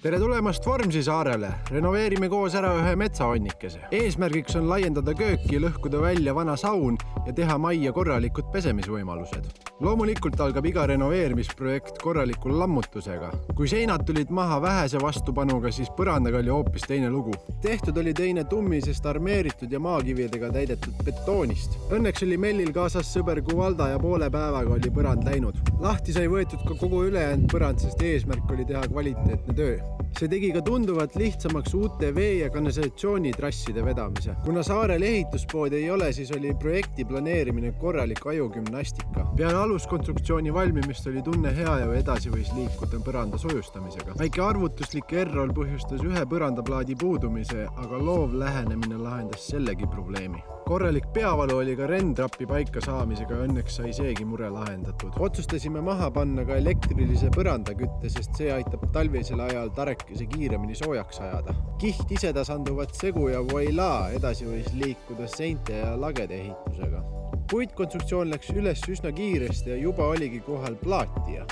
Tere tulemast Vormsi saarele! Renoveerime koos ära ühe metsaonnikese. Eesmärgiks on laiendada kööki, lõhkuda välja vana saun ja teha majja korralikud pesemisvõimalused. Loomulikult algab iga renoveerimisprojekt korraliku lammutusega. Kui seinad tulid maha vähese vastupanuga, siis põrandaga oli hoopis teine lugu. Tehtud oli teine tummisest armeeritud ja maakividega täidetud betoonist. Õnneks oli Mellil kaasas sõber Kuvalda ja poole päevaga oli põrand läinud. Lahti sai võetud ka kogu ülejäänud põrand, sest eesmärk oli teha kvaliteetne töö. See tegi ka tunduvalt lihtsamaks uute vee- ja kanalisatsioonitrasside vedamise. Kuna saarel ehituspoodi ei ole, siis oli projekti planeerimine korralik ajugümnastika. Peale aluskonstruktsiooni valmimist oli tunne hea ja edasi võis liikuda põranda sojustamisega. Väike arvutuslik error põhjustas ühe põrandaplaadi puudumise, aga loov lähenemine lahendas sellegi probleemi. Korralik peavalu oli ka rendrappi paika saamisega, õnneks sai seegi mure lahendatud. Otsustasime maha panna ka elektrilise põrandakütte, sest see aitab talvisel ajal tarekese kiiremini soojaks ajada. Kiht ise tasanduvat segu ja voilà, edasi võis liikuda seinte ja lagede ehitusega. Puitkonstruktsioon läks üles üsna kiiresti ja juba oligi kohal plaatija.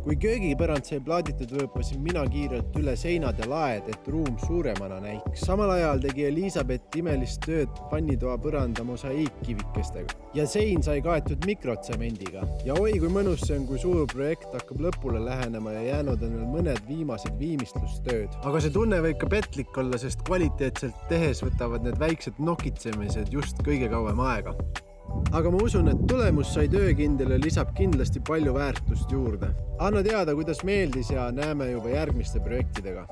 Kui köögipõrand sai plaaditud, võõpasin mina kiirelt üle seinad ja laed, et ruum suuremana näiks. Samal ajal tegi Elisabeth imelist tööd pannitoa põranda mosaiikkivikestega. Ja sein sai kaetud mikrotsemendiga. Ja oi, kui mõnus see on, kui suur projekt hakkab lõpule lähenema ja jäänud on veel mõned viimased viimistlustööd. Aga see tunne võib ka petlik olla, sest kvaliteetselt tehes võtavad need väiksed nokitsemised just kõige kauem aega. Aga ma usun, et tulemus sai töökindel ja lisab kindlasti palju väärtust juurde. Anna teada, kuidas meeldis ja näeme juba järgmiste projektidega.